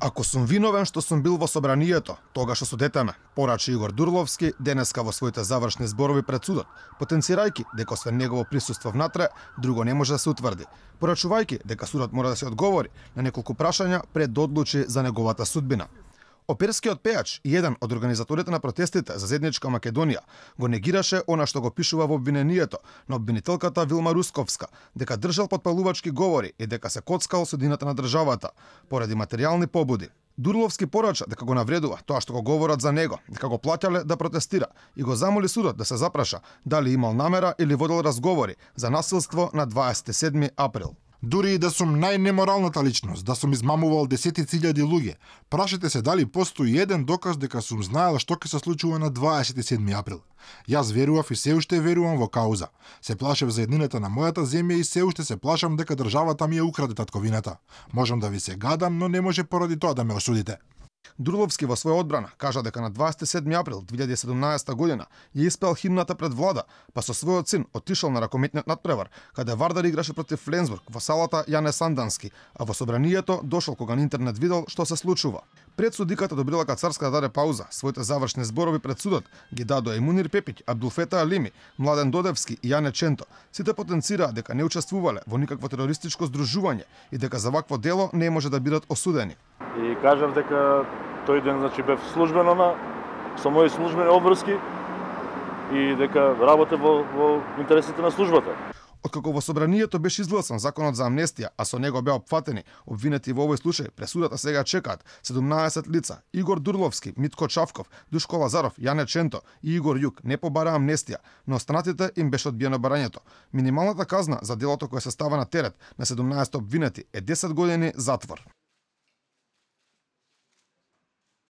Ако сум виновен што сум бил во собранието, тогаш што су детеме, порача Игор Дурловски денеска во своите завршни зборови пред судот, потенцирајќи дека освен негово присуство внатре, друго не може да се утврди, порачувајќи дека судот мора да се одговори на неколку прашања пред да одлучи за неговата судбина. Оперскиот пејач и еден од организаторите на протестите за заедничка Македонија го негираше она што го пишува во обвинението на обвинителката Вилма Русковска, дека држал подпалувачки говори и дека се коцкал судината на државата поради материјални побуди. Дурловски порача дека го навредува тоа што го говорат за него, дека го плаќале да протестира и го замоли судот да се запраша дали имал намера или водел разговори за насилство на 27 април. Дури и да сум најнеморалната личност, да сум измамувал десетици илјади луѓе, прашете се дали постои еден доказ дека сум знаела што ќе се случува на 27 април. Јас верував и се уште верувам во кауза. Се плашев за еднината на мојата земја и се уште се плашам дека државата ми ја украде татковината. Можам да ви се гадам, но не може поради тоа да ме осудите. Дурловски во своја одбрана кажа дека на 27 април 2017 година ја испел химната пред влада, па со својот син отишол на ракометниот надпревар, каде Вардар играше против Фленсбург во салата Јане Сандански, а во собранието дошол кога на интернет видел што се случува. Пред судиката Добрилака Царска да даде пауза, своите завршни зборови пред судот ги дадоа и Мунир Пепиќ, Абдулфета Алими, Младен Додевски и Јане Ченто. Сите потенцираа дека не учествувале во никакво терористичко здружување и дека за вакво дело не може да бидат осудени. И кажав дека тој ден бев службено со мои службени обврски и дека работев во интересите на службата. Откако во собранието беше изгласан законот за амнестија, а со него беа опфатени обвинети во овој случај, пресудата сега чекаат 17 лица: Игор Дурловски, Митко Чавков, Душко Лазаров, Јане Ченто и Игор Јук не побара амнестија, но останатите им беше одбиено барањето. Минималната казна за делото кое се става на терет на 17 обвинети е 10 години затвор.